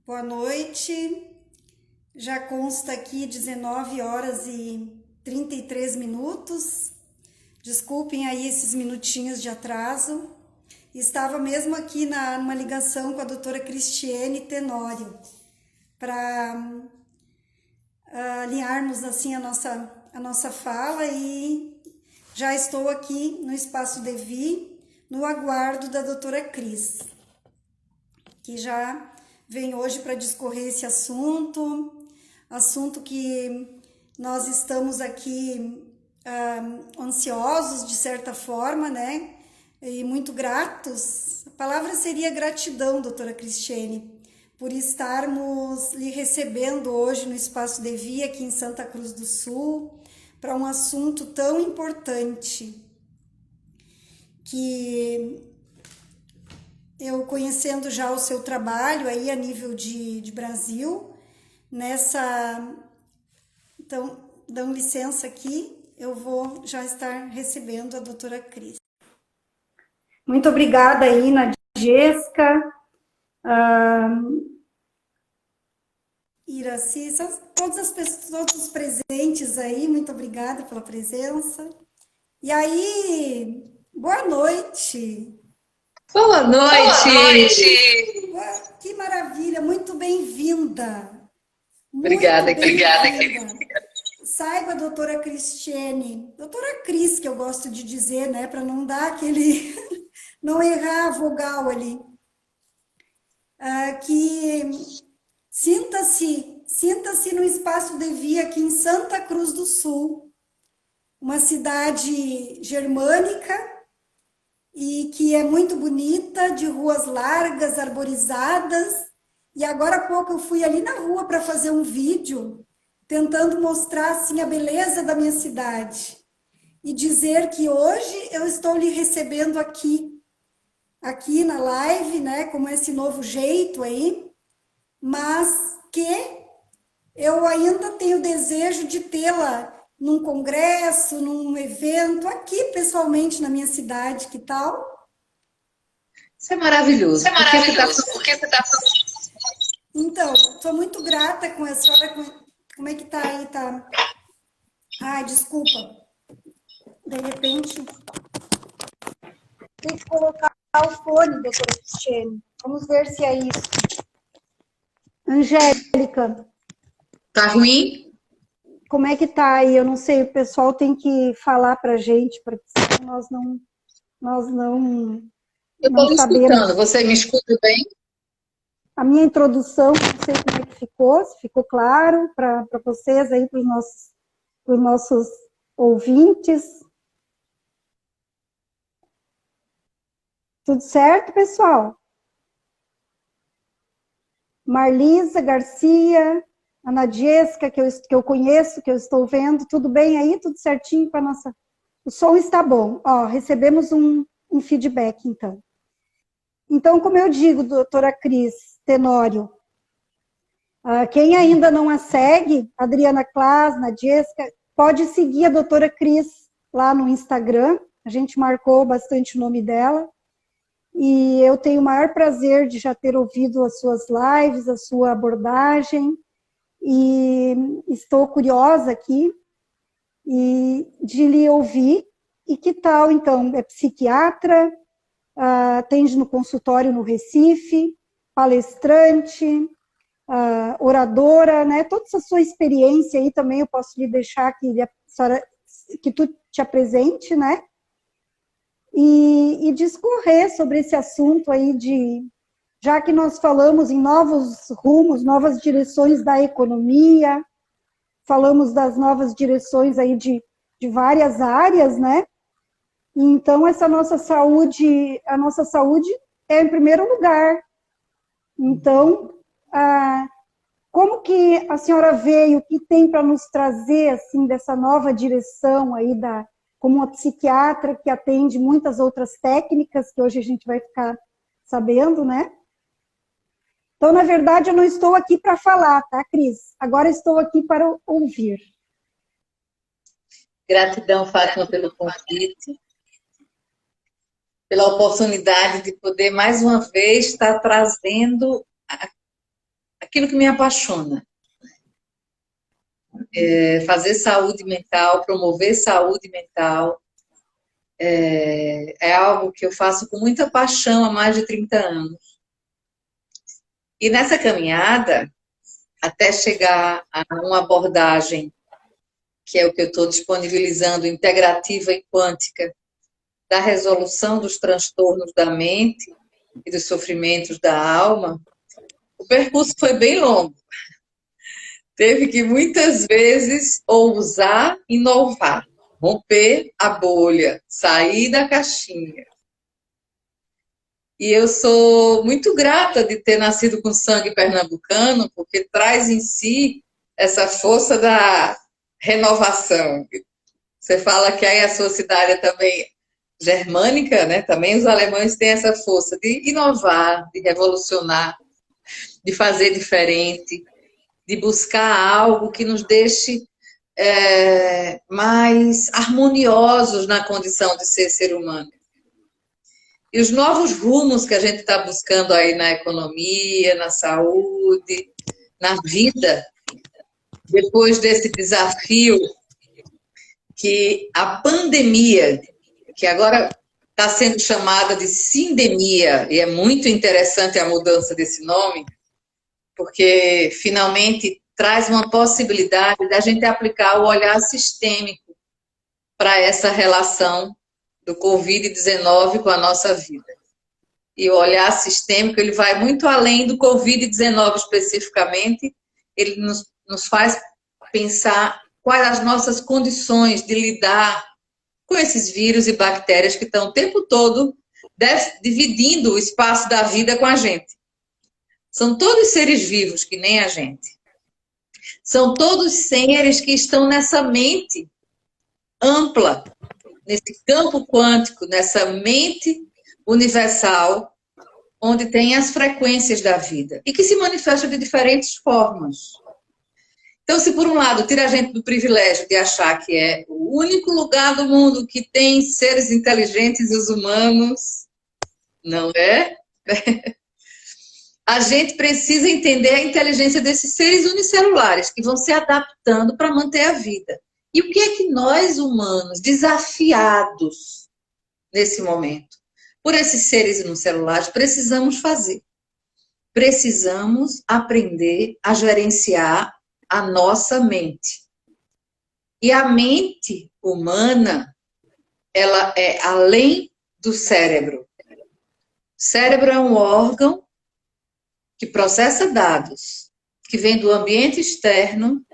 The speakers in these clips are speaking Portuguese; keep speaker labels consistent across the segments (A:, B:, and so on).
A: Boa noite. Já consta aqui 19 horas e 33 minutos. Desculpem aí esses minutinhos de atraso. Estava mesmo aqui numa ligação com a doutora Cristiane Tenório para alinharmos assim a nossa fala e já estou aqui no Espaço Devi, no aguardo da doutora Cris, que já vem hoje para discorrer esse assunto que nós estamos aqui ansiosos de certa forma, né? E muito gratos. A palavra seria gratidão, doutora Cristiane, por estarmos lhe recebendo hoje no Espaço Devi aqui em Santa Cruz do Sul para um assunto tão importante que eu conhecendo já o seu trabalho aí a nível de Brasil, então, dão licença aqui, eu vou já estar recebendo a doutora Cris. Muito obrigada aí, Nadiesca, Iraci, todas as pessoas, todos os presentes aí, muito obrigada pela presença. E aí, boa noite.
B: Boa noite!
A: Boa noite! Que maravilha, muito bem-vinda.
B: Obrigada,
A: obrigada. Saiba, doutora Cristiane, doutora Cris, que eu gosto de dizer, né, para não dar aquele, não errar a vogal ali, que sinta-se no Espaço Devi aqui em Santa Cruz do Sul, uma cidade germânica, e que é muito bonita, de ruas largas, arborizadas. E agora há pouco eu fui ali na rua para fazer um vídeo, tentando mostrar assim a beleza da minha cidade. E dizer que hoje eu estou lhe recebendo aqui na live, né, como esse novo jeito aí, mas que eu ainda tenho desejo de tê-la num congresso, num evento, aqui pessoalmente na minha cidade, que tal?
B: Isso é maravilhoso.
A: Isso é maravilhoso. Por que você está falando? Então, estou muito grata com a senhora. Como é que tá aí? Tá? Ai, desculpa. De repente, tem que colocar o fone, doutora Cristiane. Vamos ver se é isso. Angélica.
B: Tá ruim?
A: Como é que tá aí? Eu não sei, o pessoal tem que falar pra gente, porque senão nós não
B: Eu estou
A: sabemos.
B: escutando, você me escuta bem?
A: A minha introdução, não sei como é que ficou, se ficou claro para vocês aí, para os nossos ouvintes. Tudo certo, pessoal? Marlisa Garcia, a Nadiesca, que eu conheço, que eu estou vendo, tudo bem aí? Tudo certinho com a nossa... O som está bom. Ó, recebemos um feedback, então. Então, como eu digo, doutora Cris Tenório, quem ainda não a segue, Adriana Klaas, Nadiesca, pode seguir a doutora Cris lá no Instagram, a gente marcou bastante o nome dela, e eu tenho o maior prazer de já ter ouvido as suas lives, a sua abordagem, e estou curiosa aqui e de lhe ouvir. E que tal, então? É psiquiatra, atende no consultório no Recife, palestrante, oradora, né? Toda essa sua experiência aí também eu posso lhe deixar que tu te apresente, né? E discorrer sobre esse assunto aí já que nós falamos em novos rumos, novas direções da economia, falamos das novas direções aí de várias áreas, né? Então, a nossa saúde é em primeiro lugar. Então, como que a senhora veio, o que tem para nos trazer, assim, dessa nova direção aí como uma psiquiatra que atende muitas outras técnicas, que hoje a gente vai ficar sabendo, né? Então, na verdade, eu não estou aqui para falar, tá, Cris? Agora estou aqui para ouvir.
B: Gratidão, Fátima, pelo convite, pela oportunidade de poder, mais uma vez, estar trazendo aquilo que me apaixona. Fazer saúde mental, promover saúde mental, é algo que eu faço com muita paixão há mais de 30 anos. E nessa caminhada, até chegar a uma abordagem, que é o que eu estou disponibilizando, integrativa e quântica, da resolução dos transtornos da mente e dos sofrimentos da alma, o percurso foi bem longo. Teve que muitas vezes ousar inovar, romper a bolha, sair da caixinha. E eu sou muito grata de ter nascido com sangue pernambucano, porque traz em si essa força da renovação. Você fala que aí a sua cidade é também germânica, né? Também os alemães têm essa força de inovar, de revolucionar, de fazer diferente, de buscar algo que nos deixe mais harmoniosos na condição de ser humano. E os novos rumos que a gente está buscando aí na economia, na saúde, na vida, depois desse desafio que a pandemia, que agora está sendo chamada de sindemia, e é muito interessante a mudança desse nome, porque finalmente traz uma possibilidade da gente aplicar o olhar sistêmico para essa relação do Covid-19 com a nossa vida. E o olhar sistêmico, ele vai muito além do Covid-19 especificamente, ele nos faz pensar quais as nossas condições de lidar com esses vírus e bactérias que estão o tempo todo dividindo o espaço da vida com a gente. São todos seres vivos, que nem a gente. São todos seres que estão nessa mente ampla, nesse campo quântico, nessa mente universal, onde tem as frequências da vida e que se manifestam de diferentes formas. Então, se por um lado tira a gente do privilégio de achar que é o único lugar do mundo que tem seres inteligentes e os humanos, não é? A gente precisa entender a inteligência desses seres unicelulares que vão se adaptando para manter a vida. E o que é que nós, humanos, desafiados nesse momento, por esses seres unicelulares, precisamos fazer? Precisamos aprender a gerenciar a nossa mente. E a mente humana, ela é além do cérebro. O cérebro é um órgão que processa dados, que vem do ambiente externo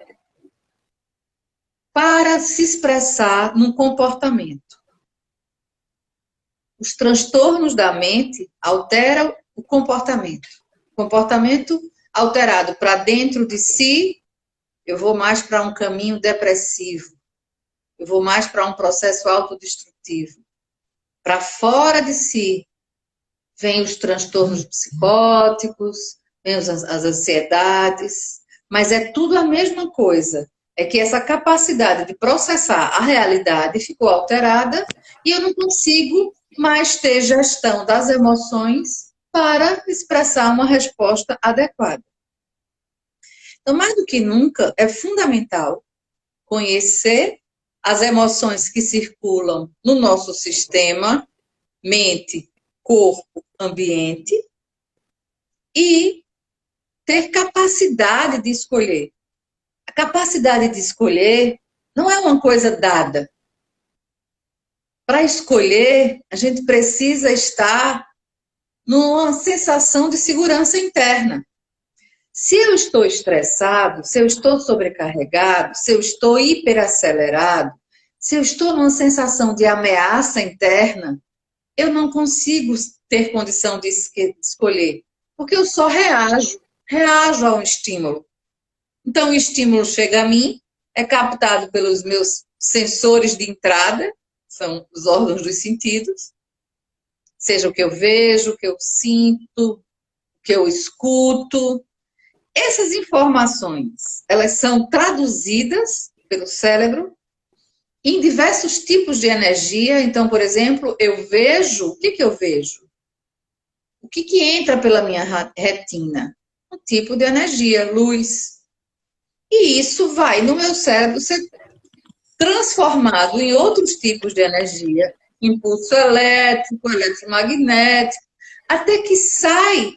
B: para se expressar num comportamento. Os transtornos da mente alteram o comportamento. O comportamento alterado para dentro de si, eu vou mais para um caminho depressivo. Eu vou mais para um processo autodestrutivo. Para fora de si, vem os transtornos psicóticos, vem as ansiedades, mas é tudo a mesma coisa. É que essa capacidade de processar a realidade ficou alterada e eu não consigo mais ter gestão das emoções para expressar uma resposta adequada. Então, mais do que nunca, é fundamental conhecer as emoções que circulam no nosso sistema, mente, corpo, ambiente, e ter capacidade de escolher. A capacidade de escolher não é uma coisa dada. Para escolher, a gente precisa estar numa sensação de segurança interna. Se eu estou estressado, se eu estou sobrecarregado, se eu estou hiperacelerado, se eu estou numa sensação de ameaça interna, eu não consigo ter condição de escolher, porque eu só reajo a um estímulo. Então, o estímulo chega a mim, é captado pelos meus sensores de entrada, são os órgãos dos sentidos, seja o que eu vejo, o que eu sinto, o que eu escuto. Essas informações, elas são traduzidas pelo cérebro em diversos tipos de energia. Então, por exemplo, eu vejo, o que eu vejo? O que entra pela minha retina? um tipo de energia, luz. E isso vai no meu cérebro ser transformado em outros tipos de energia, impulso elétrico, eletromagnético, até que sai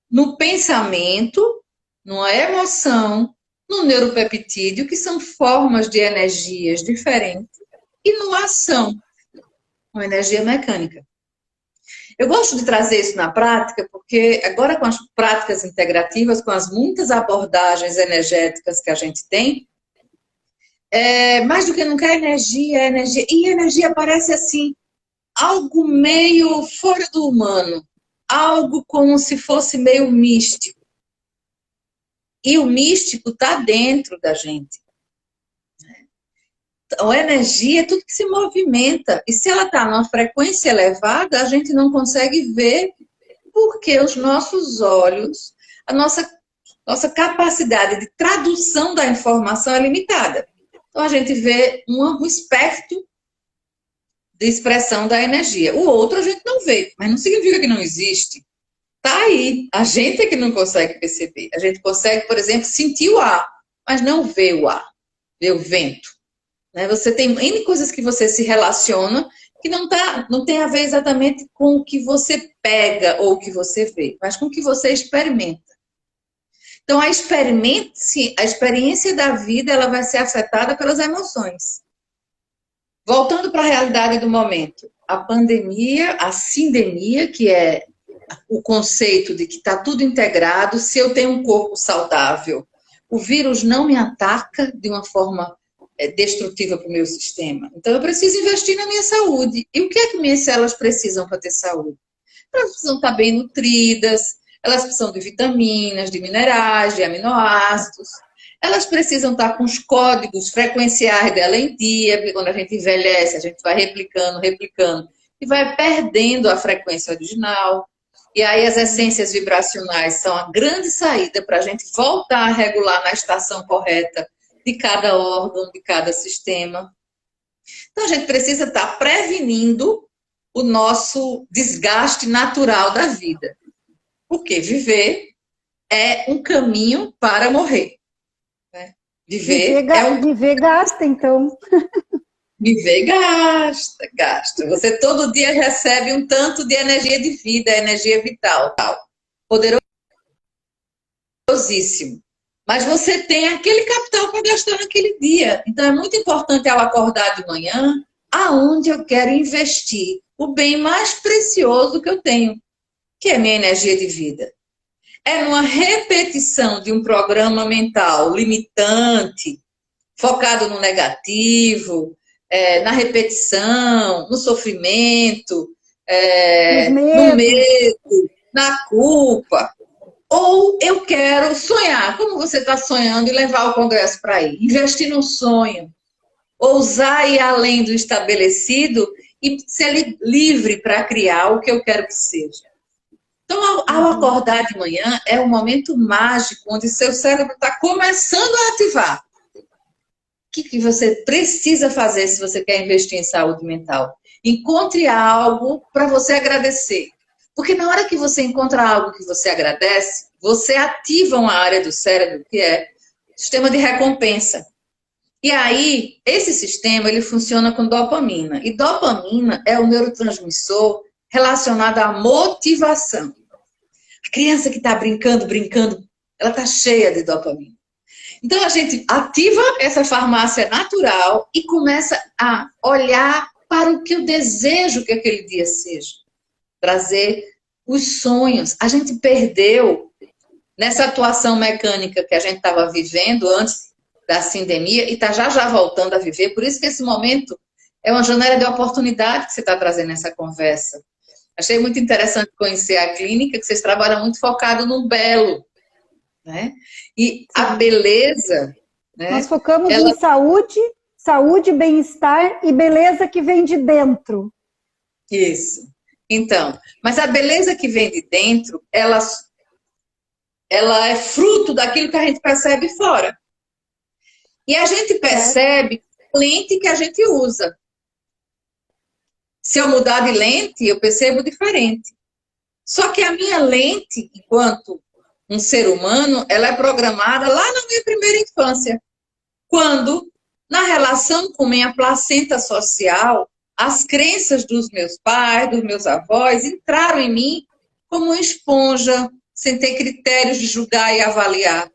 B: no pensamento, numa emoção, no neuropeptídeo, que são formas de energias diferentes, e numa ação, uma energia mecânica. Eu gosto de trazer isso na prática, porque agora com as práticas integrativas, com as muitas abordagens energéticas que a gente tem, mais do que nunca é energia. E energia parece assim, algo meio fora do humano, algo como se fosse meio místico. E o místico está dentro da gente. Então, a energia é tudo que se movimenta. E se ela está numa frequência elevada, a gente não consegue ver porque os nossos olhos, a nossa capacidade de tradução da informação é limitada. Então, a gente vê um espectro de expressão da energia. O outro a gente não vê, mas não significa que não existe. Está aí. A gente é que não consegue perceber. A gente consegue, por exemplo, sentir o ar, mas não vê o ar, vê o vento. Você tem N coisas que você se relaciona que não tem a ver exatamente com o que você pega ou o que você vê, mas com o que você experimenta. Então, a experiência da vida ela vai ser afetada pelas emoções. Voltando para a realidade do momento, a pandemia, a sindemia, que é o conceito de que está tudo integrado, se eu tenho um corpo saudável, o vírus não me ataca de uma forma destrutiva para o meu sistema. Então, eu preciso investir na minha saúde. E o que é que minhas células precisam para ter saúde? Elas precisam estar bem nutridas, elas precisam de vitaminas, de minerais, de aminoácidos. Elas precisam estar com os códigos frequenciais dela em dia, porque quando a gente envelhece, a gente vai replicando, e vai perdendo a frequência original. E aí as essências vibracionais são a grande saída para a gente voltar a regular na estação correta de cada órgão, de cada sistema. Então, a gente precisa estar prevenindo o nosso desgaste natural da vida. Porque viver é um caminho para morrer. Né?
A: Viver gasta, então.
B: Viver gasta. Você todo dia recebe um tanto de energia de vida, energia vital. Poderosíssimo. Mas você tem aquele capital para gastar naquele dia. Então, é muito importante ao acordar de manhã, aonde eu quero investir o bem mais precioso que eu tenho, que é minha energia de vida. É numa repetição de um programa mental limitante, focado no negativo, na repetição, no sofrimento, no medo, na culpa. Ou eu quero sonhar, como você está sonhando, e levar o Congresso para aí. Investir no sonho. Ousar ir além do estabelecido e ser livre para criar o que eu quero que seja. Então, ao acordar de manhã, é um momento mágico, onde seu cérebro está começando a ativar. O que você precisa fazer se você quer investir em saúde mental? Encontre algo para você agradecer. Porque na hora que você encontra algo que você agradece, você ativa uma área do cérebro que é o sistema de recompensa. E aí, esse sistema, ele funciona com dopamina. E dopamina é o neurotransmissor relacionado à motivação. A criança que está brincando, ela está cheia de dopamina. Então, a gente ativa essa farmácia natural e começa a olhar para o que eu desejo que aquele dia seja. Trazer os sonhos. A gente perdeu nessa atuação mecânica que a gente estava vivendo antes da sindemia e está já voltando a viver. Por isso que esse momento é uma janela de oportunidade que você está trazendo nessa conversa. Achei muito interessante conhecer a clínica, que vocês trabalham muito focado no belo. Né? E a beleza... Né?
A: Nós focamos em saúde, bem-estar e beleza que vem de dentro.
B: Isso. Então, mas a beleza que vem de dentro, ela é fruto daquilo que a gente percebe fora. E a gente percebe a lente que a gente usa. Se eu mudar de lente, eu percebo diferente. Só que a minha lente, enquanto um ser humano, ela é programada lá na minha primeira infância, quando, na relação com minha placenta social, as crenças dos meus pais, dos meus avós, entraram em mim como uma esponja, sem ter critérios de julgar e avaliar.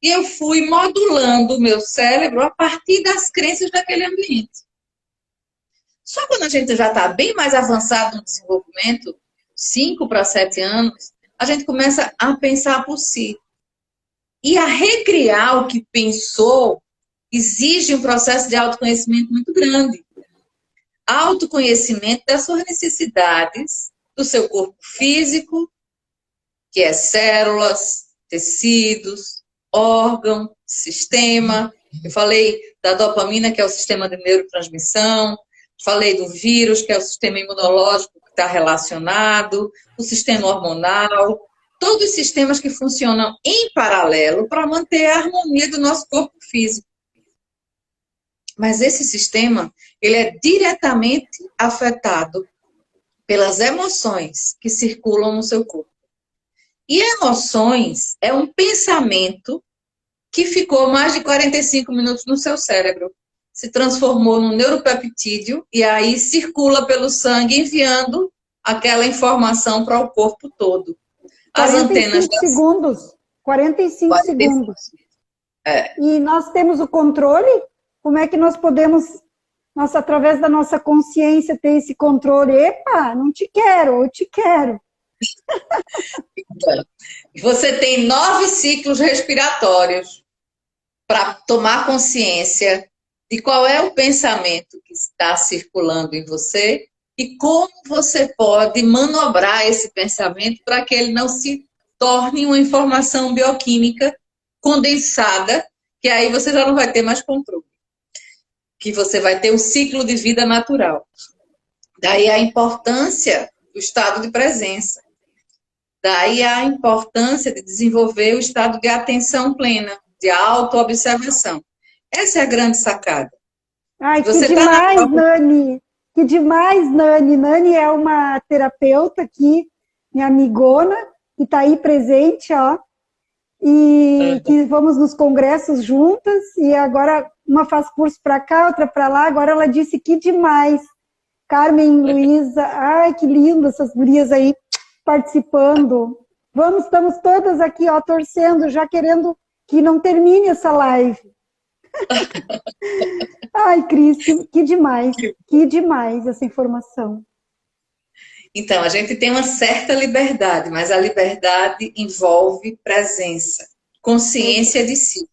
B: E eu fui modulando o meu cérebro a partir das crenças daquele ambiente. Só quando a gente já está bem mais avançado no desenvolvimento, 5 para 7 anos, a gente começa a pensar por si. E a recriar o que pensou exige um processo de autoconhecimento muito grande. Autoconhecimento das suas necessidades, do seu corpo físico, que é células, tecidos, órgão, sistema. Eu falei da dopamina, que é o sistema de neurotransmissão. Falei do vírus, que é o sistema imunológico que está relacionado, o sistema hormonal, todos os sistemas que funcionam em paralelo para manter a harmonia do nosso corpo físico. Mas esse sistema, ele é diretamente afetado pelas emoções que circulam no seu corpo. E emoções é um pensamento que ficou mais de 45 minutos no seu cérebro. Se transformou num neuropeptídeo e aí circula pelo sangue, enviando aquela informação para o corpo todo. As
A: 45
B: antenas...
A: 45 segundos. 45 segundos.
B: É.
A: E nós temos o controle? Como é que nós podemos, através da nossa consciência, ter esse controle? Epa, não te quero, eu te quero.
B: Então, você tem 9 ciclos respiratórios para tomar consciência de qual é o pensamento que está circulando em você e como você pode manobrar esse pensamento para que ele não se torne uma informação bioquímica condensada, que aí você já não vai ter mais controle. Que você vai ter um ciclo de vida natural. Daí a importância do estado de presença. Daí a importância de desenvolver o estado de atenção plena, de autoobservação. Essa é a grande sacada.
A: Ai, que demais, Nani! Que demais, Nani! Nani é uma terapeuta aqui, minha amigona, que está aí presente, ó. E que vamos nos congressos juntas, e agora uma faz curso para cá, outra para lá, agora ela disse que demais. Carmen, Luísa, ai, que lindo essas gurias aí participando. Vamos, estamos todas aqui, ó, torcendo, já querendo que não termine essa live. Ai, Cris, que demais essa informação.
B: Então, a gente tem uma certa liberdade, mas a liberdade envolve presença, consciência de si.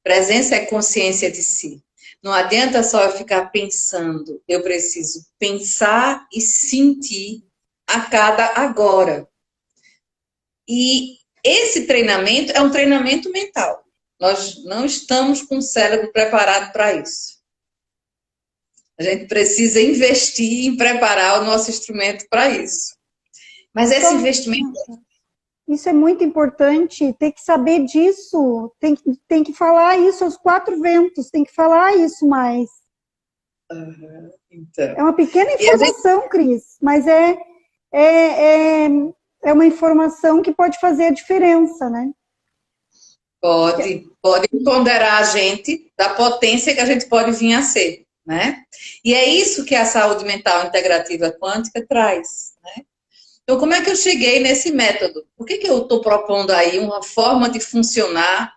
B: Presença é consciência de si. Não adianta só eu ficar pensando, eu preciso pensar e sentir a cada agora. E esse treinamento é um treinamento mental. Nós não estamos com o cérebro preparado para isso. A gente precisa investir em preparar o nosso instrumento para isso. Mas esse investimento...
A: Isso é muito importante, tem que saber disso, tem que falar isso aos 4 ventos, tem que falar isso mais.
B: Então.
A: É uma pequena informação, Cris, mas é uma informação que pode fazer a diferença, né?
B: Pode empoderar a gente da potência que a gente pode vir a ser, né? E é isso que a saúde mental integrativa quântica traz, né? Então, como é que eu cheguei nesse método? Por que eu estou propondo aí uma forma de funcionar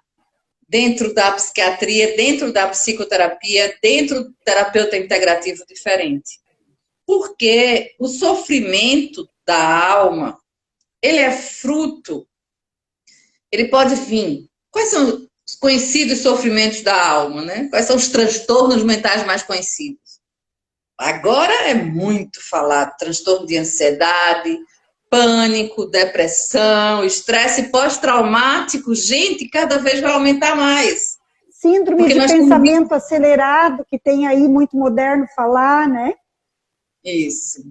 B: dentro da psiquiatria, dentro da psicoterapia, dentro do terapeuta integrativo diferente? Porque o sofrimento da alma, ele é fruto, ele pode vir. Quais são os conhecidos sofrimentos da alma, né? Quais são os transtornos mentais mais conhecidos? Agora é muito falado, transtorno de ansiedade, pânico, depressão, estresse pós-traumático, gente, cada vez vai aumentar mais.
A: Síndrome de pensamento acelerado, que tem aí muito moderno falar, né?
B: Isso.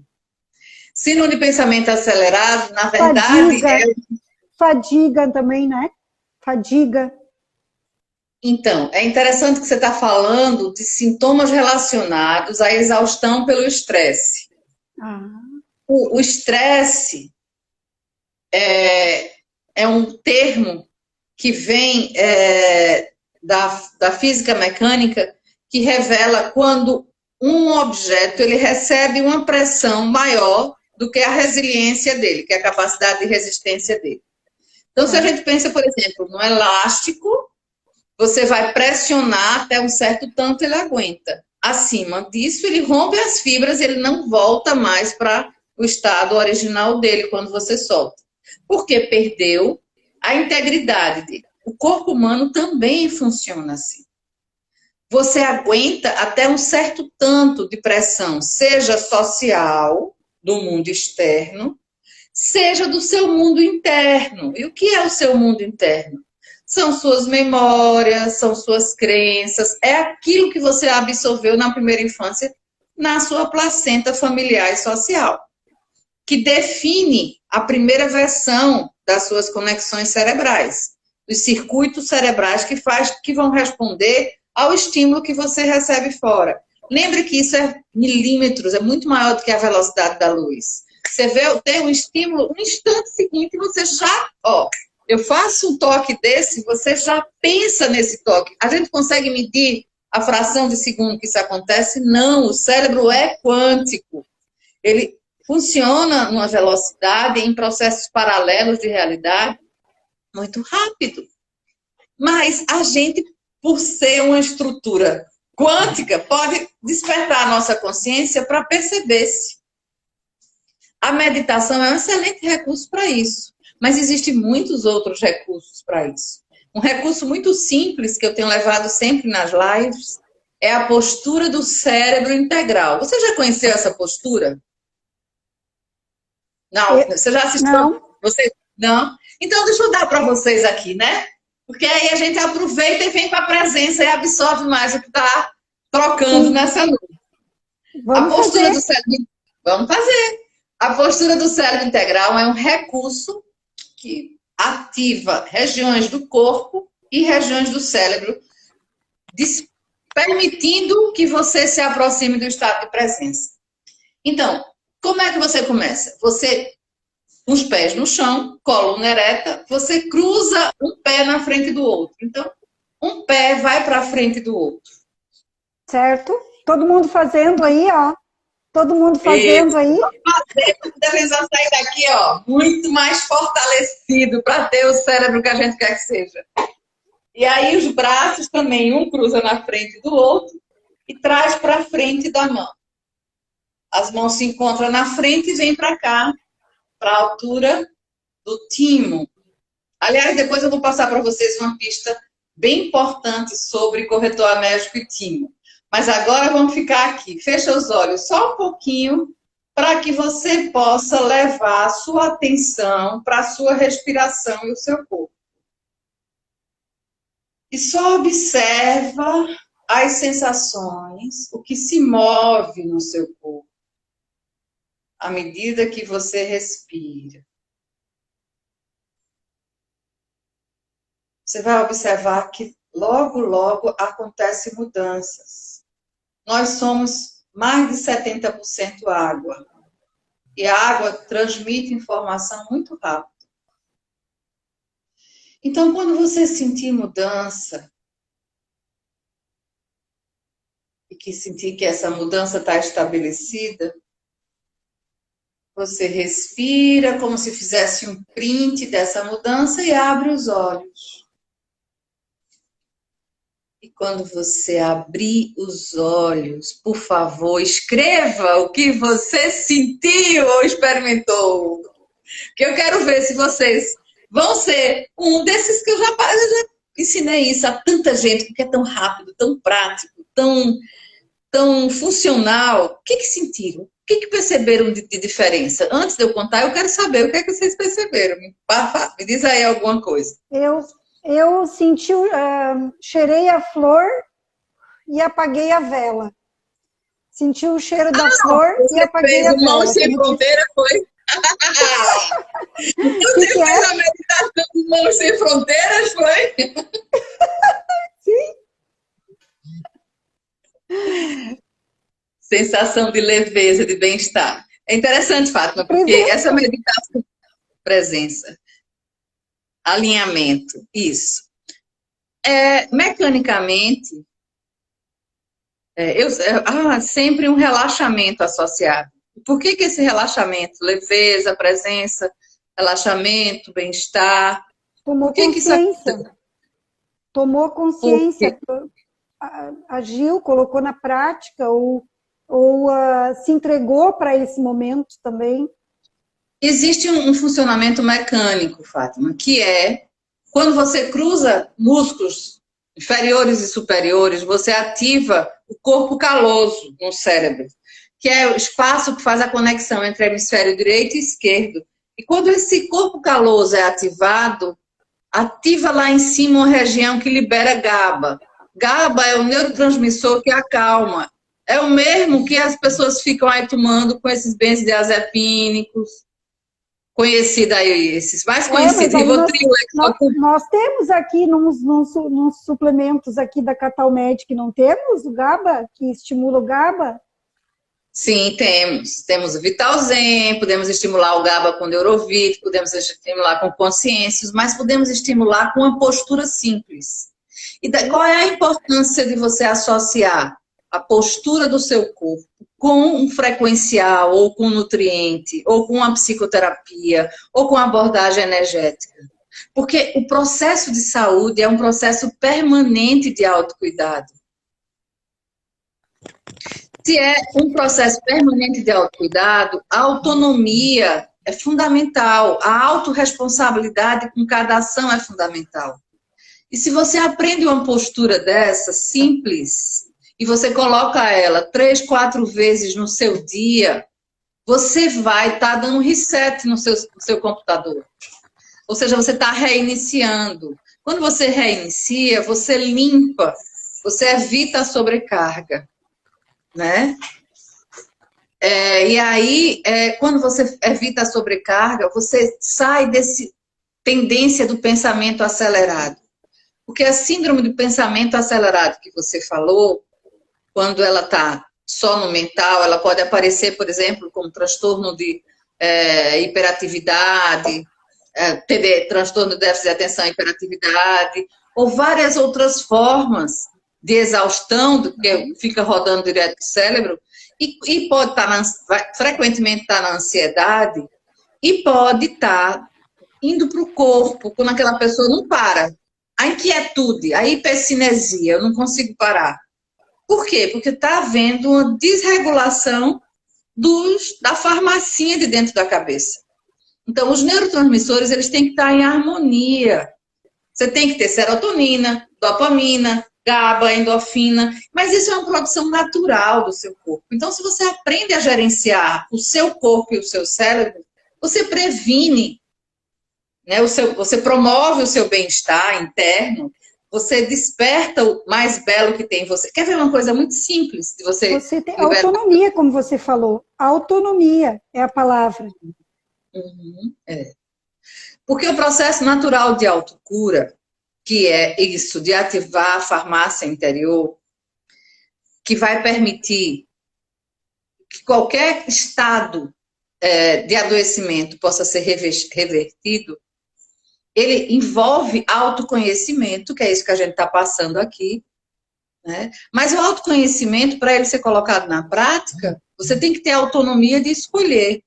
B: Síndrome de pensamento acelerado, na verdade...
A: Fadiga também, né? Fadiga.
B: Então, é interessante que você está falando de sintomas relacionados à exaustão pelo estresse. O estresse é um termo que vem da física mecânica, que revela quando um objeto ele recebe uma pressão maior do que a resiliência dele, que é a capacidade de resistência dele. Então, se a gente pensa, por exemplo, no elástico, você vai pressionar até um certo tanto, ele aguenta. Acima disso, ele rompe as fibras e ele não volta mais para o estado original dele quando você solta. Porque perdeu a integridade dele. O corpo humano também funciona assim. Você aguenta até um certo tanto de pressão, seja social, do mundo externo, seja do seu mundo interno. E o que é o seu mundo interno? São suas memórias, são suas crenças, é aquilo que você absorveu na primeira infância, na sua placenta familiar e social, que define a primeira versão das suas conexões cerebrais, dos circuitos cerebrais que vão responder ao estímulo que você recebe fora. Lembre que isso é milímetros, é muito maior do que a velocidade da luz. Você vê, tem um estímulo, no instante seguinte, você já, eu faço um toque desse, você já pensa nesse toque. A gente consegue medir a fração de segundo que isso acontece? Não, o cérebro é quântico. Ele funciona numa velocidade, em processos paralelos de realidade, muito rápido. Mas a gente, por ser uma estrutura quântica, pode despertar a nossa consciência para perceber-se. A meditação é um excelente recurso para isso, mas existem muitos outros recursos para isso. Um recurso muito simples que eu tenho levado sempre nas lives é a postura do cérebro integral. Você já conheceu essa postura? Não, você já assistiu?
A: Não.
B: Você não? Então deixa eu dar para vocês aqui, né? Porque aí a gente aproveita e vem para a presença e absorve mais o que está trocando nessa noite.
A: Vamos
B: a postura
A: fazer.
B: Do cérebro, vamos fazer. A postura do cérebro integral é um recurso que ativa regiões do corpo e regiões do cérebro, permitindo que você se aproxime do estado de presença. Então, como é que você começa? Você, com os pés no chão, coluna ereta, você cruza um pé na frente do outro. Então, um pé vai para a frente do outro.
A: Certo? Todo mundo fazendo aí, ó. Todo mundo fazendo aí.
B: Devemos sair daqui, ó, muito mais fortalecido para ter o cérebro que a gente quer que seja. E aí os braços também, um cruza na frente do outro e traz para frente da mão. As mãos se encontram na frente e vêm para cá, para a altura do timo. Aliás, depois eu vou passar para vocês uma pista bem importante sobre corretor anérgico e timo. Mas agora vamos ficar aqui. Fecha os olhos só um pouquinho para que você possa levar a sua atenção para a sua respiração e o seu corpo. E só observa as sensações, o que se move no seu corpo, à medida que você respira. Você vai observar que logo, logo acontecem mudanças. Nós somos mais de 70% água. E a água transmite informação muito rápido. Então, quando você sentir mudança, e que sentir que essa mudança está estabelecida, você respira como se fizesse um print dessa mudança e abre os olhos. E quando você abrir os olhos, por favor, escreva o que você sentiu ou experimentou. Que eu quero ver se vocês vão ser um desses que eu já ensinei isso a tanta gente, porque é tão rápido, tão prático, tão funcional. O que sentiram? O que perceberam de diferença? Antes de eu contar, eu quero saber o que vocês perceberam. Me diz aí alguma coisa.
A: Eu senti, cheirei a flor e apaguei a vela. Senti o cheiro da flor e apaguei a vela.
B: Mãos Sem Fronteira, foi? Você fez a meditação de Mãos Sem Fronteiras, foi?
A: Sim.
B: Sensação de leveza, de bem-estar. É interessante, Fátima, porque essa meditação de presença Alinhamento, isso. Mecanicamente, há sempre um relaxamento associado. Por que esse relaxamento? Leveza, presença, relaxamento, bem-estar.
A: Tomou
B: Por que isso
A: consciência. Tomou consciência,
B: Porque
A: agiu, colocou na prática, ou se entregou para esse momento também.
B: existe um funcionamento mecânico, Fátima, que é quando você cruza músculos inferiores e superiores, você ativa o corpo caloso no cérebro, que é o espaço que faz a conexão entre hemisfério direito e esquerdo. E quando esse corpo caloso é ativado, ativa lá em cima uma região que libera GABA. GABA é o neurotransmissor que acalma. É o mesmo que as pessoas ficam aí tomando com esses benzodiazepínicos, conhecido aí, esses mais conhecidos, Rivotril,
A: nós temos aqui nos suplementos aqui da Catalmed, que não temos o GABA, que estimula o GABA?
B: Sim, temos. Temos o Vitalzen, podemos estimular o GABA com Neurovit, podemos estimular com consciências, mas podemos estimular com uma postura simples. E qual é a importância de você associar a postura do seu corpo com um frequencial, ou com um nutriente, ou com uma psicoterapia, ou com abordagem energética? Porque o processo de saúde é um processo permanente de autocuidado. Se é um processo permanente de autocuidado, a autonomia é fundamental, a autorresponsabilidade com cada ação é fundamental. E se você aprende uma postura dessa, simples, e você coloca ela 3, 4 vezes no seu dia, você vai estar dando um reset no seu computador. Ou seja, você está reiniciando. Quando você reinicia, você limpa, você evita a sobrecarga, né? E aí, quando você evita a sobrecarga, você sai desse tendência do pensamento acelerado. Porque a síndrome do pensamento acelerado que você falou, quando ela está só no mental, ela pode aparecer, por exemplo, como transtorno de hiperatividade, transtorno de déficit de atenção e hiperatividade, ou várias outras formas de exaustão, que fica rodando direto do cérebro, e pode frequentemente estar na ansiedade, e pode estar indo para o corpo, quando aquela pessoa não para. A inquietude, a hipercinesia, eu não consigo parar. Por quê? Porque está havendo uma desregulação da farmacinha de dentro da cabeça. Então, os neurotransmissores, eles têm que estar em harmonia. Você tem que ter serotonina, dopamina, GABA, endorfina, mas isso é uma produção natural do seu corpo. Então, se você aprende a gerenciar o seu corpo e o seu cérebro, você previne, né, você promove o seu bem-estar interno, você desperta o mais belo que tem em você. Quer ver uma coisa muito simples?
A: Você tem autonomia, como você falou. Autonomia é a palavra.
B: Porque o processo natural de autocura, que é isso, de ativar a farmácia interior, que vai permitir que qualquer estado de adoecimento possa ser revertido, ele envolve autoconhecimento, que é isso que a gente está passando aqui, né? Mas o autoconhecimento, para ele ser colocado na prática, você tem que ter autonomia de escolher.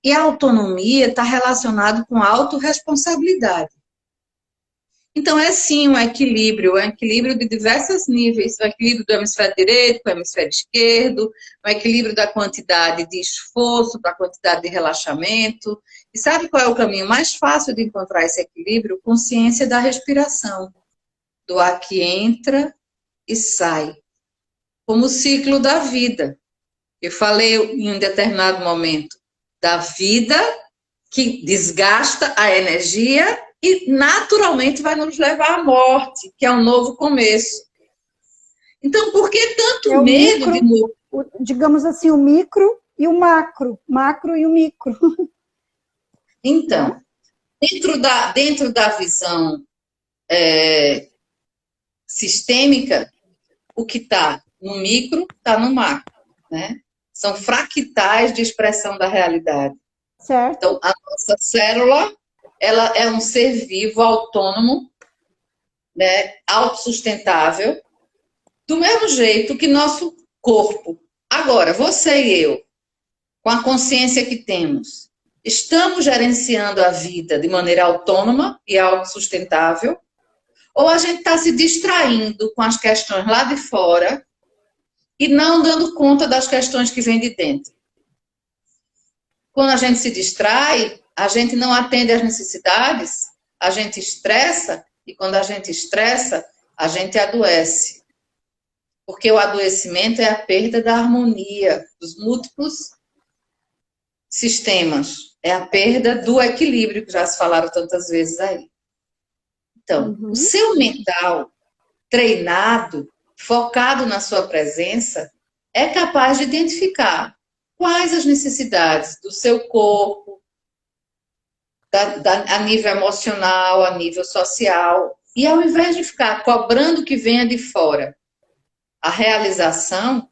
B: E a autonomia está relacionada com a autorresponsabilidade. Então, é sim um equilíbrio de diversos níveis, o equilíbrio do hemisfério direito com o hemisfério esquerdo, o equilíbrio da quantidade de esforço para a quantidade de relaxamento. E sabe qual é o caminho mais fácil de encontrar esse equilíbrio? Consciência da respiração, do ar que entra e sai, como o ciclo da vida. Eu falei em um determinado momento da vida que desgasta a energia e naturalmente vai nos levar à morte, que é um novo começo. Então, por que tanto medo
A: micro, de... digamos assim, o micro e o macro e o micro.
B: Então, dentro da visão sistêmica, o que está no micro está no macro, né? São fractais de expressão da realidade.
A: Certo.
B: Então, a nossa célula ela é um ser vivo, autônomo, né, autossustentável, do mesmo jeito que nosso corpo. Agora, você e eu, com a consciência que temos, estamos gerenciando a vida de maneira autônoma e autossustentável, ou a gente está se distraindo com as questões lá de fora e não dando conta das questões que vêm de dentro. Quando a gente se distrai, a gente não atende às necessidades, a gente estressa, e quando a gente estressa, a gente adoece. Porque o adoecimento é a perda da harmonia dos múltiplos sistemas. É a perda do equilíbrio, que já se falaram tantas vezes aí. Então, o seu mental treinado, focado na sua presença, é capaz de identificar quais as necessidades do seu corpo, a nível emocional, a nível social, e ao invés de ficar cobrando que venha de fora a realização,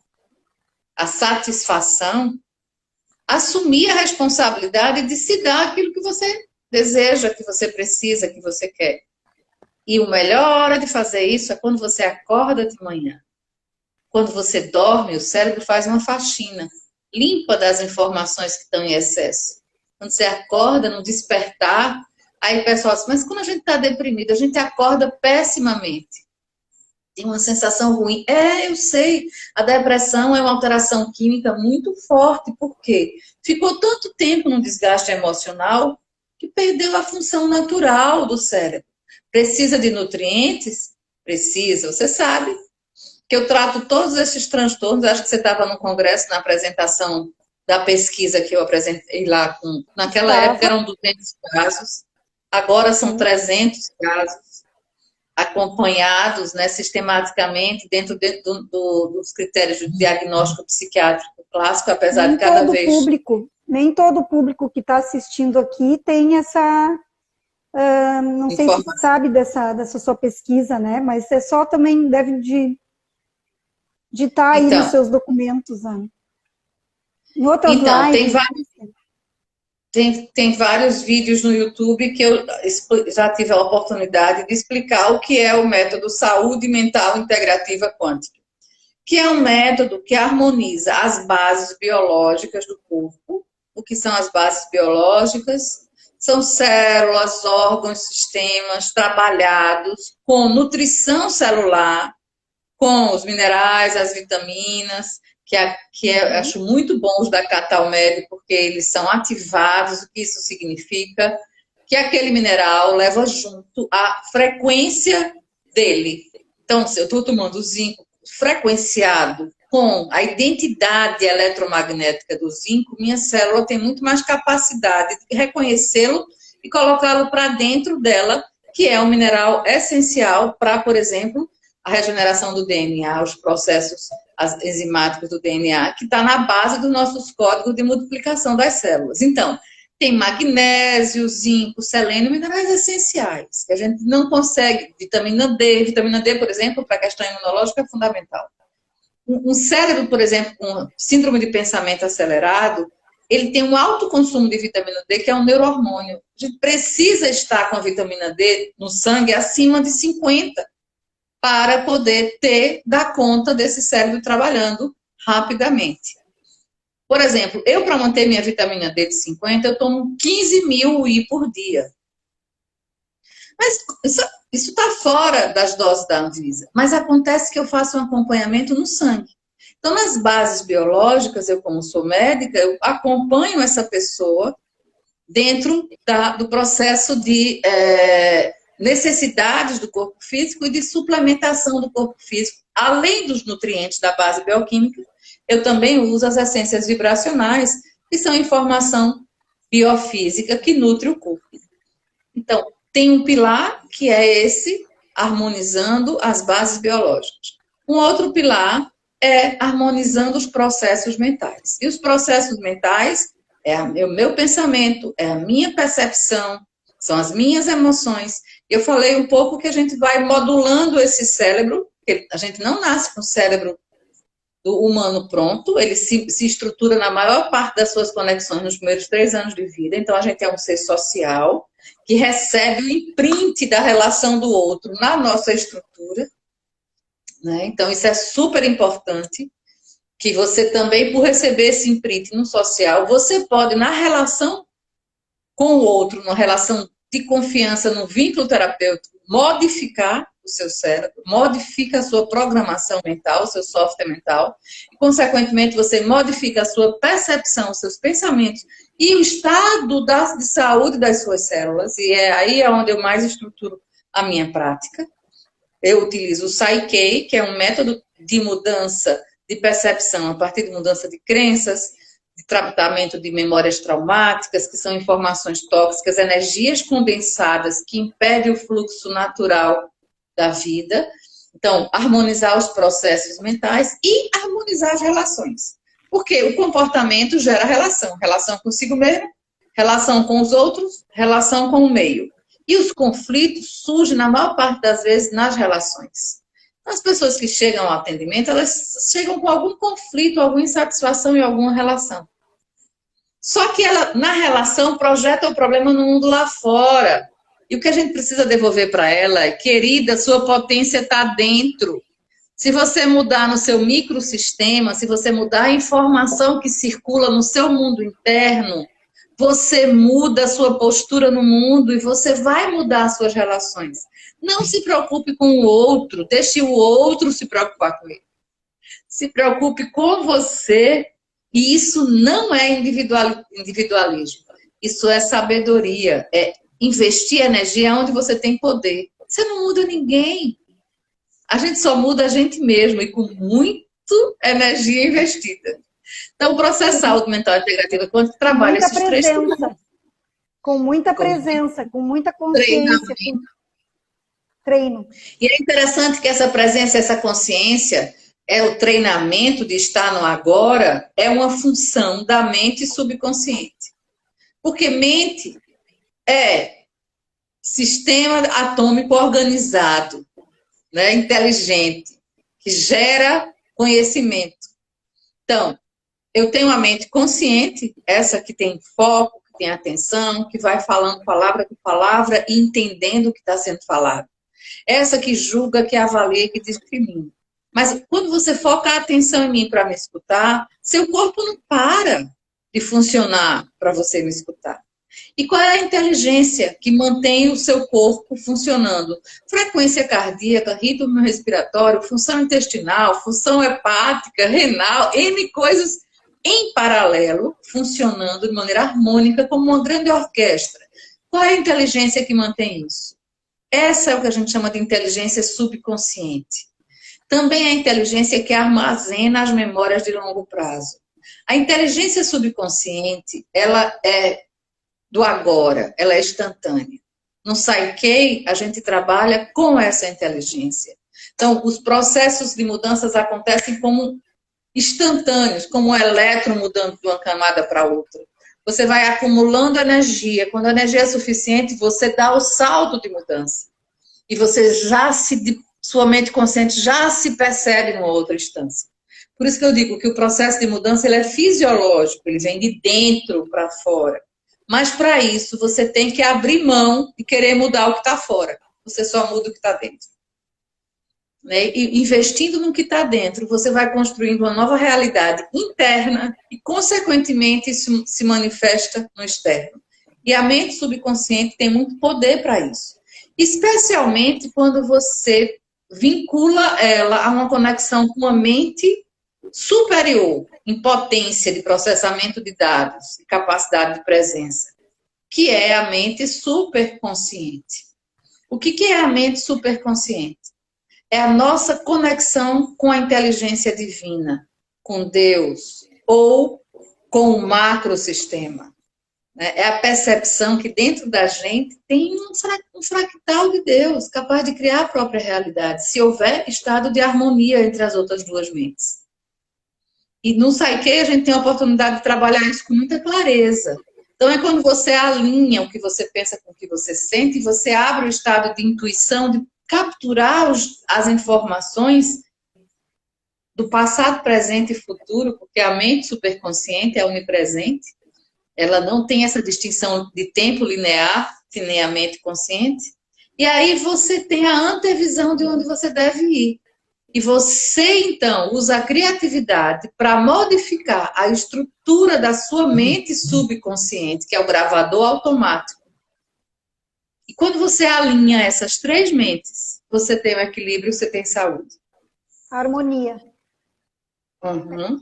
B: a satisfação, assumir a responsabilidade de se dar aquilo que você deseja, que você precisa, que você quer. E a melhor hora de fazer isso é quando você acorda de manhã. Quando você dorme, o cérebro faz uma faxina, limpa das informações que estão em excesso. Quando você acorda, no despertar, aí o pessoal diz, mas quando a gente está deprimido, a gente acorda pessimamente. Tem uma sensação ruim. Eu sei, a depressão é uma alteração química muito forte, porque ficou tanto tempo no desgaste emocional que perdeu a função natural do cérebro. Precisa de nutrientes? Precisa. Você sabe que eu trato todos esses transtornos. Acho que você estava no congresso, na apresentação da pesquisa que eu apresentei lá. Naquela época eram 200 casos, agora são 300 casos acompanhados, né, sistematicamente dentro dos critérios de diagnóstico psiquiátrico clássico, apesar de cada vez...
A: Nem todo público que está assistindo aqui tem essa... não sei se você sabe dessa sua pesquisa, né? Mas é só também deve de estar aí nos seus documentos, Ana. Em outras lives...
B: Tem vários vídeos no YouTube que eu já tive a oportunidade de explicar o que é o método Saúde Mental Integrativa Quântica, que é um método que harmoniza as bases biológicas do corpo. O que são as bases biológicas? São células, órgãos, sistemas trabalhados com nutrição celular, com os minerais, as vitaminas, que acho muito bom os da Catalmed, porque eles são ativados. O que isso significa? Que aquele mineral leva junto a frequência dele. Então, se eu estou tomando zinco frequenciado com a identidade eletromagnética do zinco, minha célula tem muito mais capacidade de reconhecê-lo e colocá-lo para dentro dela, que é um mineral essencial para, por exemplo, a regeneração do DNA, os processos enzimáticos do DNA, que está na base dos nossos códigos de multiplicação das células. Então, tem magnésio, zinco, selênio, minerais essenciais, que a gente não consegue. Vitamina D, por exemplo, para a questão imunológica é fundamental. Um cérebro, por exemplo, com síndrome de pensamento acelerado, ele tem um alto consumo de vitamina D, que é um neurohormônio. A gente precisa estar com a vitamina D no sangue acima de 50, para poder dar conta desse cérebro trabalhando rapidamente. Por exemplo, eu, para manter minha vitamina D de 50, eu tomo 15.000 UI por dia. Mas isso está fora das doses da Anvisa. Mas acontece que eu faço um acompanhamento no sangue. Então, nas bases biológicas, eu, como sou médica, eu acompanho essa pessoa dentro do processo de... necessidades do corpo físico e de suplementação do corpo físico. Além dos nutrientes da base bioquímica, eu também uso as essências vibracionais, que são informação biofísica que nutre o corpo. Então, tem um pilar que é esse, harmonizando as bases biológicas. Um outro pilar é harmonizando os processos mentais. E os processos mentais é o meu pensamento, é a minha percepção, são as minhas emoções. Eu falei um pouco que a gente vai modulando esse cérebro, porque a gente não nasce com o cérebro do humano pronto, ele se estrutura na maior parte das suas conexões nos primeiros 3 anos de vida. Então, a gente é um ser social que recebe o imprint da relação do outro na nossa estrutura, né? Então, isso é super importante, que você também, por receber esse imprint no social, você pode, na relação com o outro, numa relação de confiança, no vínculo terapêutico, modificar o seu cérebro, modifica a sua programação mental, o seu software mental, e, consequentemente, você modifica a sua percepção, os seus pensamentos e o estado de saúde das suas células, e aí é onde eu mais estruturo a minha prática. Eu utilizo o Psyche, que é um método de mudança de percepção a partir de mudança de crenças, de tratamento de memórias traumáticas, que são informações tóxicas, energias condensadas que impedem o fluxo natural da vida. Então, harmonizar os processos mentais e harmonizar as relações. Porque o comportamento gera relação. Relação consigo mesmo, relação com os outros, relação com o meio. E os conflitos surgem, na maior parte das vezes, nas relações. As pessoas que chegam ao atendimento, elas chegam com algum conflito, alguma insatisfação em alguma relação. Só que ela, na relação, projeta o problema no mundo lá fora. E o que a gente precisa devolver para ela é, querida, sua potência está dentro. Se você mudar no seu microsistema, se você mudar a informação que circula no seu mundo interno, você muda a sua postura no mundo e você vai mudar as suas relações. Não se preocupe com o outro, deixe o outro se preocupar com ele. Se preocupe com você, e isso não é individualismo. Isso é sabedoria, é investir energia onde você tem poder. Você não muda ninguém. A gente só muda a gente mesmo e com muito energia investida. Então, o processo de saúde mental integrativa, quando trabalha esses três...
A: Com muita presença, com muita consciência, com treino.
B: E é interessante que essa presença, essa consciência, é o treinamento de estar no agora, é uma função da mente subconsciente. Porque mente é sistema atômico organizado, né, inteligente, que gera conhecimento. Então, eu tenho a mente consciente, essa que tem foco, que tem atenção, que vai falando palavra por palavra e entendendo o que está sendo falado. Essa que julga, que avalia, que discrimina. Mas quando você foca a atenção em mim para me escutar, seu corpo não para de funcionar para você me escutar. E qual é a inteligência que mantém o seu corpo funcionando? Frequência cardíaca, ritmo respiratório, função intestinal, função hepática, renal, N coisas em paralelo, funcionando de maneira harmônica, como uma grande orquestra. Qual é a inteligência que mantém isso? Essa é o que a gente chama de inteligência subconsciente. Também é a inteligência que armazena as memórias de longo prazo. A inteligência subconsciente, ela é do agora, ela é instantânea. No Psyche, a gente trabalha com essa inteligência. Então, os processos de mudanças acontecem como instantâneos, como um elétron mudando de uma camada para outra. Você vai acumulando energia. Quando a energia é suficiente, você dá o salto de mudança. E você sua mente consciente já se percebe numa outra instância. Por isso que eu digo que o processo de mudança ele é fisiológico, ele vem de dentro para fora. Mas para isso você tem que abrir mão e querer mudar o que está fora. Você só muda o que está dentro. Né? E investindo no que está dentro, você vai construindo uma nova realidade interna e, consequentemente, isso se manifesta no externo. E a mente subconsciente tem muito poder para isso. Especialmente quando você vincula ela a uma conexão com a mente superior, em potência de processamento de dados e capacidade de presença, que é a mente superconsciente. O que é a mente superconsciente? É a nossa conexão com a inteligência divina, com Deus, ou com o macrosistema. É a percepção que dentro da gente tem um fractal de Deus, capaz de criar a própria realidade, se houver estado de harmonia entre as outras duas mentes. E no Psyche a gente tem a oportunidade de trabalhar isso com muita clareza. Então é quando você alinha o que você pensa com o que você sente, e você abre o estado de intuição, de capturar as informações do passado, presente e futuro, porque a mente superconsciente é onipresente, ela não tem essa distinção de tempo linear, que nem a mente consciente, e aí você tem a antevisão de onde você deve ir. E você, então, usa a criatividade para modificar a estrutura da sua mente subconsciente, que é o gravador automático. E quando você alinha essas três mentes, você tem o equilíbrio, você tem saúde.
A: Harmonia.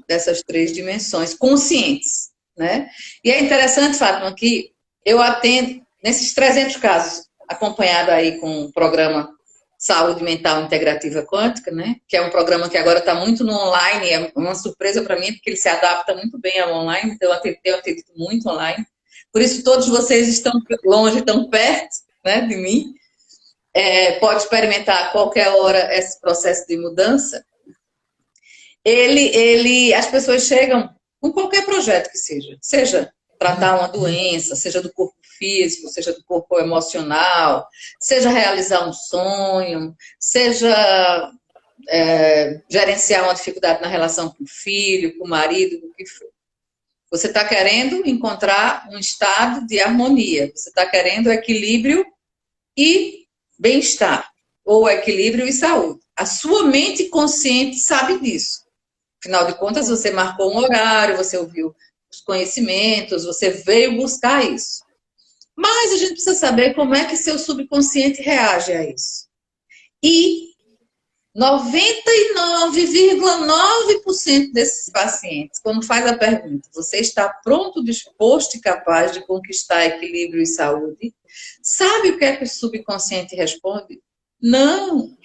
B: Dessas três dimensões conscientes, né? E é interessante, Fátima, que eu atendo, nesses 300 casos, acompanhado aí com o programa Saúde Mental Integrativa Quântica, né? Que é um programa que agora está muito no online, é uma surpresa para mim, porque ele se adapta muito bem ao online, então eu atendo muito online. Por isso, todos vocês estão longe, estão perto, né, de mim. Pode experimentar a qualquer hora esse processo de mudança. As pessoas chegam com qualquer projeto que seja tratar uma doença, seja do corpo físico, seja do corpo emocional, seja realizar um sonho, seja gerenciar uma dificuldade na relação com o filho, com o marido, com o que for. Você está querendo encontrar um estado de harmonia, você está querendo equilíbrio e bem-estar, ou equilíbrio e saúde. A sua mente consciente sabe disso. Afinal de contas, você marcou um horário, você ouviu os conhecimentos, você veio buscar isso. Mas a gente precisa saber como é que seu subconsciente reage a isso. E 99,9% desses pacientes, quando faz a pergunta, você está pronto, disposto e capaz de conquistar equilíbrio e saúde? Sabe o que é que o subconsciente responde? Não.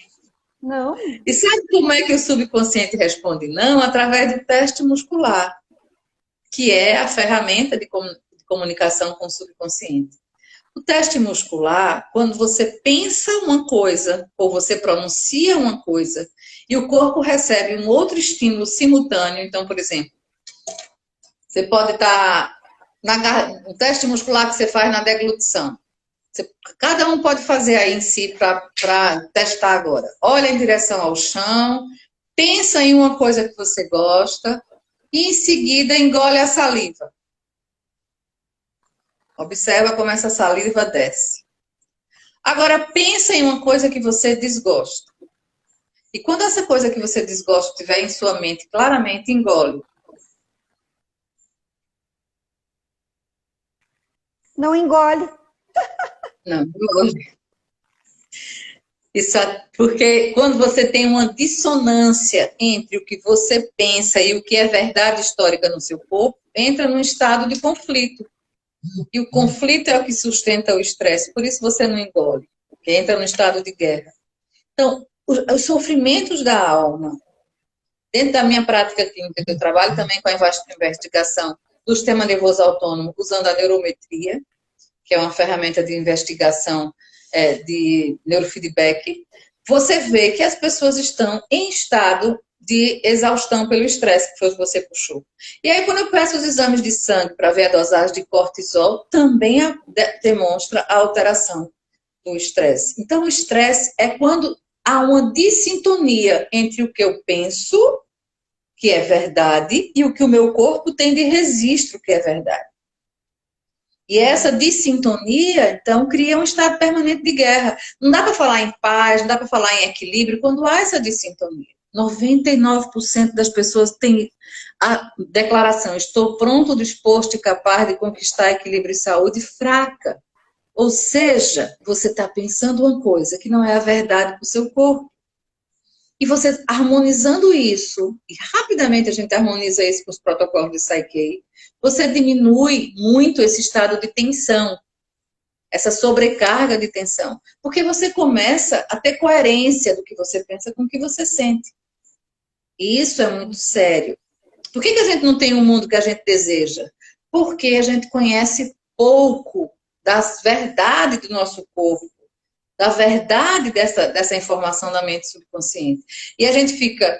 A: Não.
B: E sabe como é que o subconsciente responde não? Através do teste muscular, que é a ferramenta de comunicação com o subconsciente. O teste muscular, quando você pensa uma coisa, ou você pronuncia uma coisa, e o corpo recebe um outro estímulo simultâneo, então, por exemplo, você pode estar no teste muscular que você faz na deglutição. Cada um pode fazer aí em si para testar agora. Olha em direção ao chão, pensa em uma coisa que você gosta e em seguida engole a saliva. Observa como essa saliva desce. Agora pensa em uma coisa que você desgosta. E quando essa coisa que você desgosta estiver em sua mente, claramente engole.
A: Não engole.
B: Não engole. Isso porque quando você tem uma dissonância entre o que você pensa e o que é verdade histórica no seu corpo, entra num estado de conflito. E o conflito é o que sustenta o estresse, por isso você não engole, porque entra no estado de guerra. Então, os sofrimentos da alma, dentro da minha prática clínica, que eu trabalho também com a investigação do sistema nervoso autônomo, usando a neurometria, que é uma ferramenta de investigação de neurofeedback, você vê que as pessoas estão em estado de exaustão pelo estresse, que foi o que você puxou. E aí, quando eu peço os exames de sangue para ver a dosagem de cortisol, também demonstra a alteração do estresse. Então, o estresse é quando há uma dissintonia entre o que eu penso, que é verdade, e o que o meu corpo tem de registro, que é verdade. E essa dissintonia, então, cria um estado permanente de guerra. Não dá para falar em paz, não dá para falar em equilíbrio quando há essa dissintonia. 99% das pessoas têm a declaração: estou pronto, disposto e capaz de conquistar equilíbrio e saúde, fraca. Ou seja, você está pensando uma coisa que não é a verdade para o seu corpo. E você harmonizando isso, e rapidamente a gente harmoniza isso com os protocolos de Psyche, você diminui muito esse estado de tensão, essa sobrecarga de tensão, porque você começa a ter coerência do que você pensa com o que você sente. E isso é muito sério. Por que a gente não tem o mundo que a gente deseja? Porque a gente conhece pouco das verdades do nosso corpo, da verdade dessa informação da mente subconsciente. E a gente fica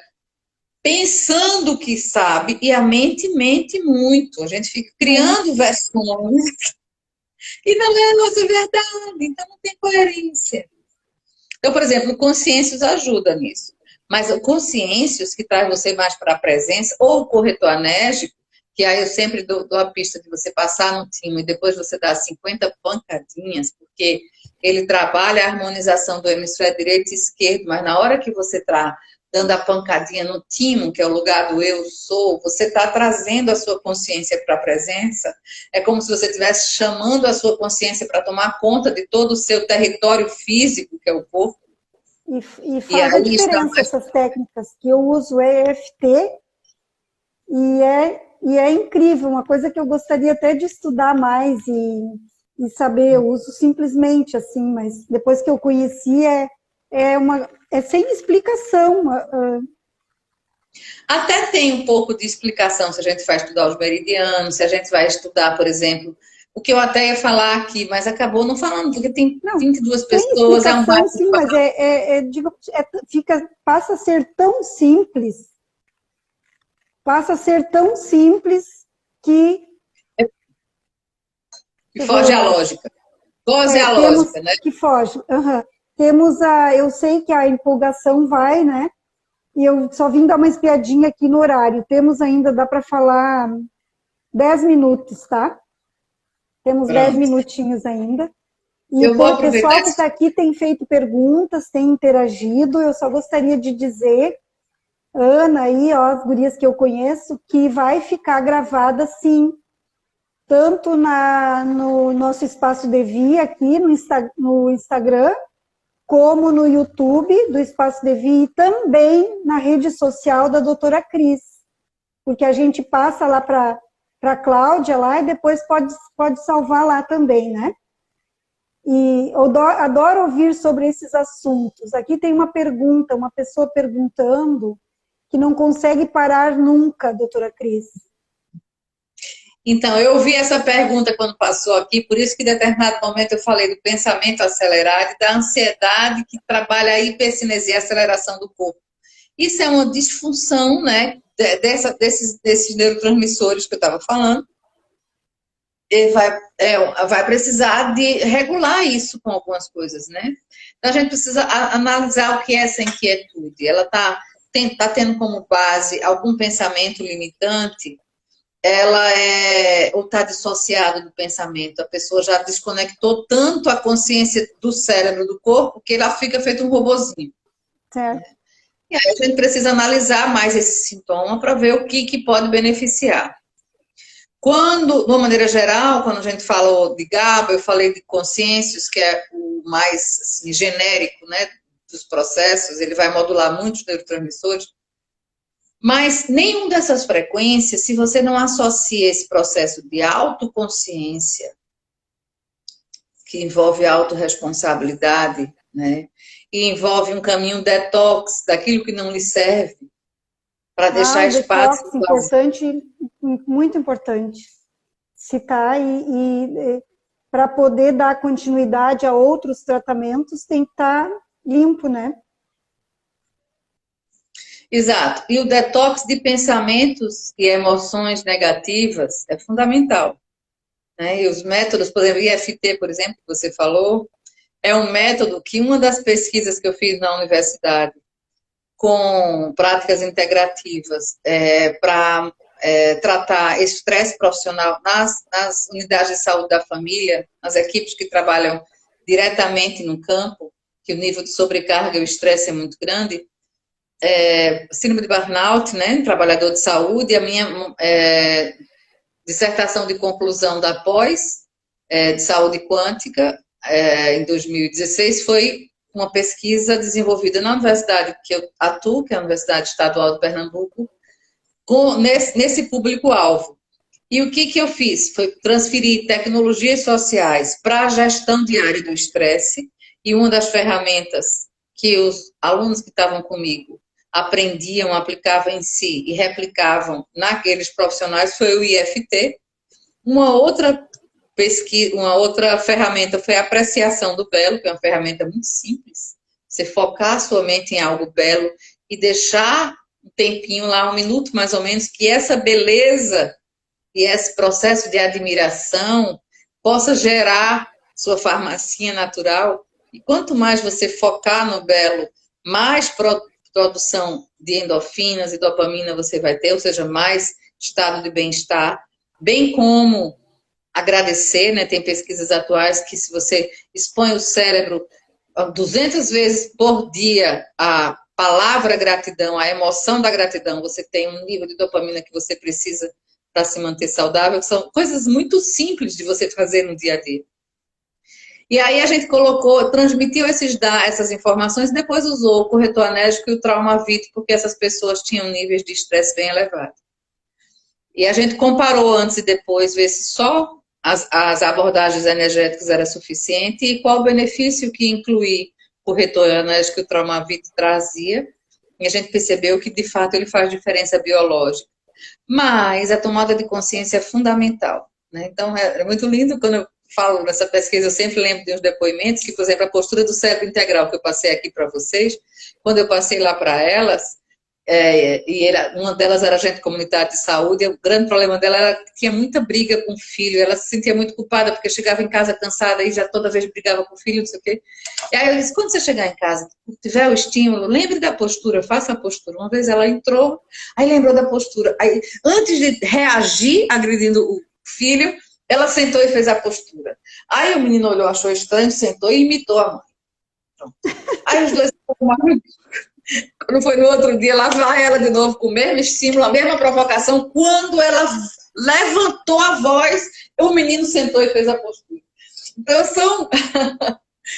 B: pensando que sabe, e a mente mente muito. A gente fica criando versões que não é a nossa verdade, então não tem coerência. Então, por exemplo, o Consciências ajuda nisso. Mas o consciêncios, que traz você mais para a presença, ou o corretor anérgico, que aí eu sempre dou a pista de você passar no timo e depois você dá 50 pancadinhas, porque ele trabalha a harmonização do hemisfério direito e esquerdo, mas na hora que você está dando a pancadinha no timo, que é o lugar do eu sou, você está trazendo a sua consciência para a presença, é como se você estivesse chamando a sua consciência para tomar conta de todo o seu território físico, que é o corpo.
A: E faz a diferença essas técnicas, que eu uso EFT, e é incrível, uma coisa que eu gostaria até de estudar mais e saber, eu uso simplesmente assim, mas depois que eu conheci, é sem explicação.
B: Até tem um pouco de explicação se a gente vai estudar os meridianos, se a gente vai estudar, por exemplo, o que eu até ia falar aqui, mas acabou não falando, porque tem 22 pessoas,
A: é um bate sim, mas passa a ser tão simples, que
B: foge a lógica. Foge a lógica, né?
A: Que foge. Uhum. Eu sei que a empolgação vai, né? E eu só vim dar uma espiadinha aqui no horário. Temos ainda, dá para falar 10 minutos, tá? Temos 10 minutinhos ainda. E o pessoal que está aqui tem feito perguntas, tem interagido. Eu só gostaria de dizer, Ana, aí, ó, as gurias que eu conheço, que vai ficar gravada, sim, tanto no nosso espaço Devi aqui no Instagram, como no YouTube do Espaço Devi e também na rede social da doutora Cris, porque a gente passa lá para a Cláudia lá e depois pode salvar lá também, né? E eu adoro ouvir sobre esses assuntos. Aqui tem uma pergunta, uma pessoa perguntando que não consegue parar nunca, doutora Cris.
B: Então, eu ouvi essa pergunta quando passou aqui, por isso que em determinado momento eu falei do pensamento acelerado e da ansiedade que trabalha a hipercinesia, a aceleração do corpo. Isso é uma disfunção, né, desses neurotransmissores que eu estava falando. Ele vai precisar de regular isso com algumas coisas, né? Então, a gente precisa analisar o que é essa inquietude. Ela está tendo como base algum pensamento limitante, ou está dissociada do pensamento. A pessoa já desconectou tanto a consciência do cérebro, do corpo, que ela fica feito um robozinho.
A: Certo.
B: E aí a gente precisa analisar mais esse sintoma para ver o que pode beneficiar. Quando, de uma maneira geral, quando a gente falou de GABA, eu falei de consciências, que é o mais assim, genérico, né, dos processos, ele vai modular muitos neurotransmissores, mas nenhum dessas frequências, se você não associa esse processo de autoconsciência, que envolve autorresponsabilidade, né, e envolve um caminho detox daquilo que não lhe serve, para deixar espaço.
A: Detox, importante, muito importante citar, e para poder dar continuidade a outros tratamentos tem que estar limpo, né?
B: Exato. E o detox de pensamentos e emoções negativas é fundamental. Né? E os métodos, por exemplo, IFT, por exemplo, que você falou, é um método que uma das pesquisas que eu fiz na universidade com práticas integrativas para tratar estresse profissional nas unidades de saúde da família, nas equipes que trabalham diretamente no campo, que o nível de sobrecarga e o estresse é muito grande, síndrome de burnout, né, trabalhador de saúde, e a minha dissertação de conclusão da pós de saúde quântica, em 2016, foi uma pesquisa desenvolvida na universidade que eu atuo, que é a Universidade Estadual de Pernambuco, nesse público-alvo. E o que eu fiz? Foi transferir tecnologias sociais para a gestão diária do estresse, e uma das ferramentas que os alunos que estavam comigo aprendiam, aplicavam em si e replicavam naqueles profissionais foi o IFT. Uma outra pesquisa, uma outra ferramenta foi a apreciação do belo, que é uma ferramenta muito simples. Você focar a sua mente em algo belo e deixar um tempinho lá, 1 minuto mais ou menos, que essa beleza e esse processo de admiração possa gerar sua farmacinha natural. E quanto mais você focar no belo, mais produção de endorfinas e dopamina você vai ter, ou seja, mais estado de bem-estar, bem como agradecer, né? Tem pesquisas atuais que se você expõe o cérebro 200 vezes por dia a palavra gratidão, a emoção da gratidão, você tem um nível de dopamina que você precisa para se manter saudável. São coisas muito simples de você fazer no dia a dia. E aí a gente transmitiu essas informações e depois usou o corretor anérgico e o Traumavit, porque essas pessoas tinham níveis de estresse bem elevados. E a gente comparou antes e depois, ver se só as abordagens energéticas era suficiente e qual o benefício que incluir o corretor anérgico e o Traumavit trazia. E a gente percebeu que, de fato, ele faz diferença biológica. Mas a tomada de consciência é fundamental, né? Então, é muito lindo quando eu falo nessa pesquisa, eu sempre lembro de uns depoimentos, que, por exemplo, a postura do cérebro integral que eu passei aqui para vocês, quando eu passei lá para elas, uma delas era agente comunitária de saúde, e o grande problema dela era que tinha muita briga com o filho, ela se sentia muito culpada, porque chegava em casa cansada e já toda vez brigava com o filho, não sei o quê. E aí eu disse, quando você chegar em casa, tiver o estímulo, lembre da postura, faça a postura. Uma vez ela entrou, aí lembrou da postura. Aí, antes de reagir agredindo o filho, ela sentou e fez a postura. Aí o menino olhou, achou estranho, sentou e imitou a mãe. Pronto. Aí os dois quando foi no outro dia, lá vai ela de novo com o mesmo estímulo, a mesma provocação. Quando ela levantou a voz, o menino sentou e fez a postura. Então,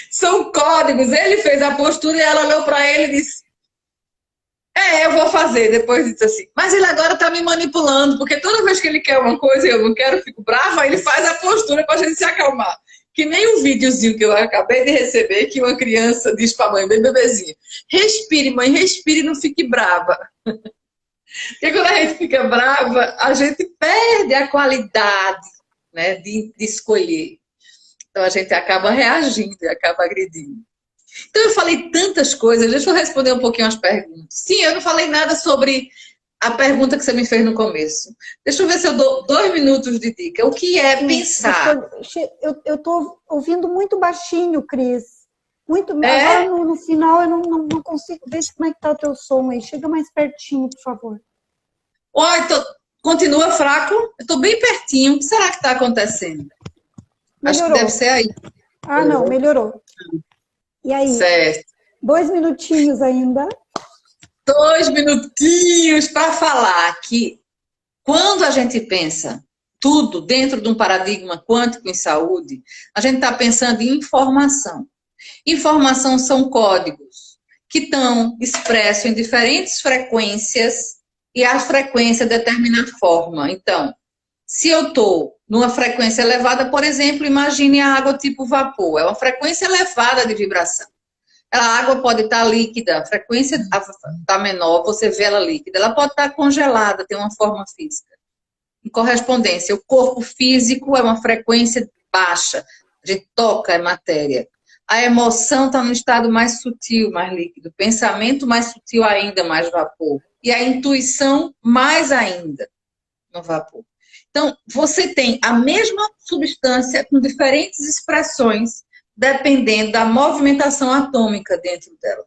B: são códigos. Ele fez a postura e ela olhou para ele e disse, eu vou fazer. Depois disse assim, mas ele agora está me manipulando, porque toda vez que ele quer uma coisa e eu não quero, fico brava, ele faz a postura para a gente se acalmar. Que nem o videozinho que eu acabei de receber, que uma criança diz para a mãe, bem bebezinho, respire, mãe, respire, não fique brava. Porque quando a gente fica brava, a gente perde a qualidade, né, de escolher. Então a gente acaba reagindo e acaba agredindo. Então eu falei tantas coisas, deixa eu responder um pouquinho as perguntas. Sim, eu não falei nada sobre a pergunta que você me fez no começo. Deixa eu ver se eu dou 2 minutos de dica. O que é pensar?
A: Eu estou ouvindo muito baixinho, Cris. Muito. Agora no final eu não consigo ver como é que está o teu som aí. Chega mais pertinho, por favor.
B: Continua fraco? Eu estou bem pertinho. O que será que está acontecendo?
A: Melhorou.
B: Acho que deve ser aí.
A: Não, melhorou. E aí?
B: Certo.
A: 2 minutinhos ainda.
B: 2 minutinhos para falar que quando a gente pensa tudo dentro de um paradigma quântico em saúde, a gente está pensando em informação. Informação são códigos que estão expressos em diferentes frequências e a frequência determina a forma. Então, se eu estou numa frequência elevada, por exemplo, imagine a água tipo vapor, é uma frequência elevada de vibração. A água pode estar líquida, a frequência está menor, você vê ela líquida. Ela pode estar congelada, tem uma forma física. Em correspondência, o corpo físico é uma frequência baixa. A gente toca, é matéria. A emoção está no estado mais sutil, mais líquido. O pensamento mais sutil ainda, mais vapor. E a intuição mais ainda, no vapor. Então, você tem a mesma substância com diferentes expressões, dependendo da movimentação atômica dentro dela.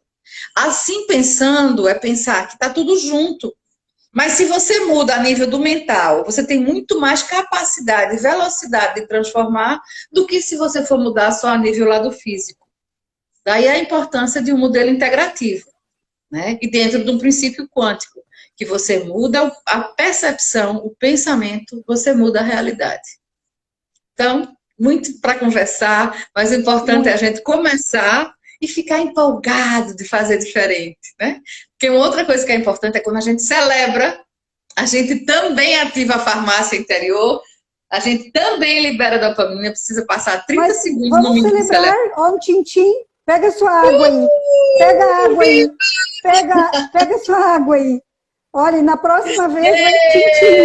B: Assim pensando, é pensar que está tudo junto. Mas se você muda a nível do mental, você tem muito mais capacidade e velocidade de transformar do que se você for mudar só a nível lá do físico. Daí a importância de um modelo integrativo, né? E dentro de um princípio quântico, que você muda a percepção, o pensamento, você muda a realidade. Então, muito para conversar, mas o importante é a gente começar e ficar empolgado de fazer diferente, né? Porque uma outra coisa que é importante é quando a gente celebra, a gente também ativa a farmácia interior, a gente também libera dopamina, precisa passar 30 segundos no mínimo.
A: Vamos celebrar, ó, um tintim, pega sua água aí, pega a água aí, pega sua água aí. Olha, na próxima vez vai tintim.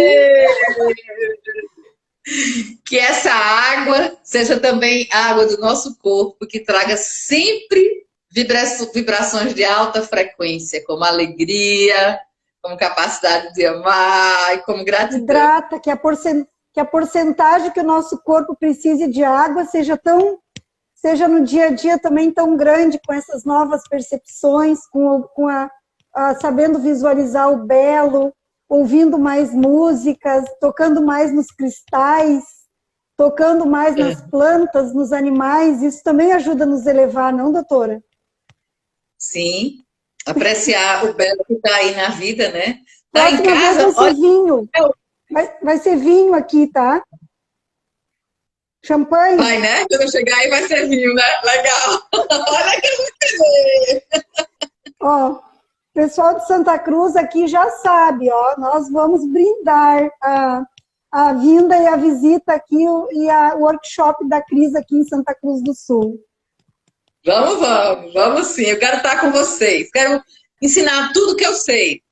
B: Que essa água seja também água do nosso corpo, que traga sempre vibrações de alta frequência, como alegria, como capacidade de amar e como gratidão.
A: Hidrata, que a porcentagem que o nosso corpo precise de água seja no dia a dia também tão grande, com essas novas percepções, com sabendo visualizar o belo, ouvindo mais músicas, tocando mais nos cristais, tocando mais nas plantas, nos animais. Isso também ajuda a nos elevar, não, doutora?
B: Sim, apreciar o belo que está aí na vida, né? Tá em
A: Próxima vez
B: casa,
A: vai ser
B: olha.
A: vinho. Vai ser vinho aqui, tá? Champanhe?
B: Vai, né? Quando eu chegar aí vai ser vinho, né? Legal. Olha que eu vou querer.
A: Ó, pessoal de Santa Cruz aqui já sabe, ó, nós vamos brindar a vinda e a visita aqui e o workshop da Cris aqui em Santa Cruz do Sul.
B: Vamos sim. Eu quero estar com vocês. Quero ensinar tudo que eu sei.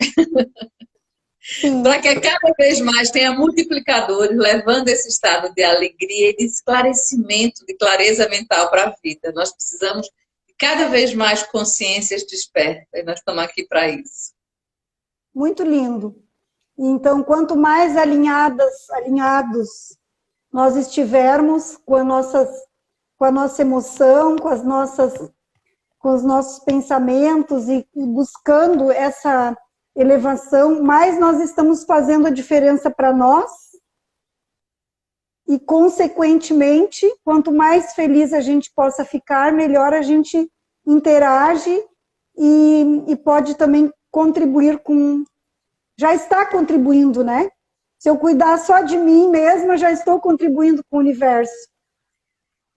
B: Para que cada vez mais tenha multiplicadores, levando esse estado de alegria e de esclarecimento, de clareza mental para a vida. Nós precisamos de cada vez mais consciências despertas, e nós estamos aqui para isso.
A: Muito lindo. Então, quanto mais alinhados nós estivermos com a nossa emoção, com os nossos pensamentos e buscando essa elevação, mais nós estamos fazendo a diferença para nós e, consequentemente, quanto mais feliz a gente possa ficar, melhor a gente interage e pode também contribuir com... Já está contribuindo, né? Se eu cuidar só de mim mesma, já estou contribuindo com o universo.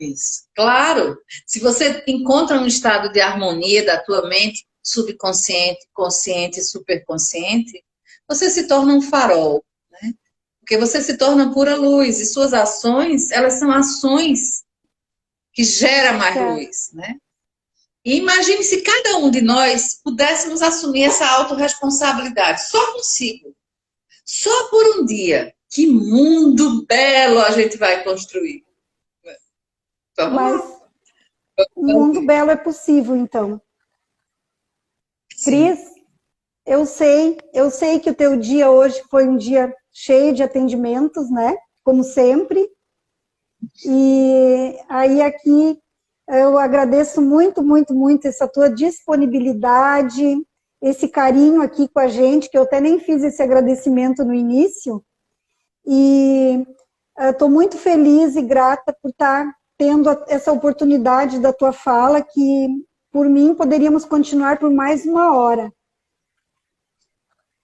B: Isso. Claro, se você encontra um estado de harmonia da tua mente subconsciente, consciente e superconsciente, você se torna um farol, né? Porque você se torna pura luz e suas ações, elas são ações que geram mais luz, né? E imagine se cada um de nós pudéssemos assumir essa autorresponsabilidade, só consigo, só por um dia. Que mundo belo a gente vai construir.
A: Mas um mundo belo é possível, então. Cris, eu sei que o teu dia hoje foi um dia cheio de atendimentos, né? Como sempre. E aí aqui eu agradeço muito, muito, muito essa tua disponibilidade, esse carinho aqui com a gente, que eu até nem fiz esse agradecimento no início. E estou muito feliz e grata por estar tendo essa oportunidade da tua fala, que por mim poderíamos continuar por mais uma hora.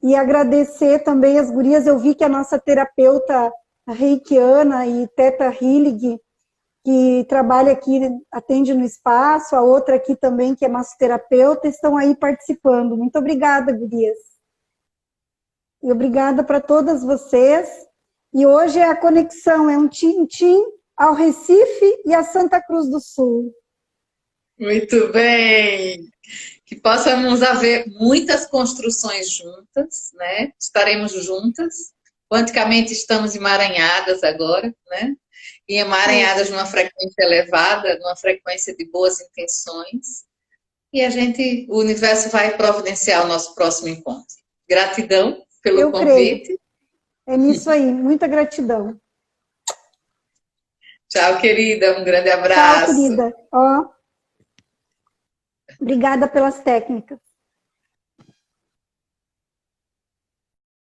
A: E agradecer também as gurias, eu vi que a nossa terapeuta reikiana e Theta Healing, que trabalha aqui, atende no espaço, a outra aqui também, que é massoterapeuta, estão aí participando. Muito obrigada, gurias. E obrigada para todas vocês. E hoje é a conexão, é um tim-tim ao Recife e a Santa Cruz do Sul.
B: Muito bem! Que possamos haver muitas construções juntas, né? Estaremos juntas. Quanticamente estamos emaranhadas agora, né? E emaranhadas numa frequência elevada, numa frequência de boas intenções. E o universo vai providenciar o nosso próximo encontro. Gratidão pelo convite.
A: Creio. É nisso aí, muita gratidão.
B: Tchau, querida, um grande abraço.
A: Tchau, querida. Ó, obrigada pelas técnicas.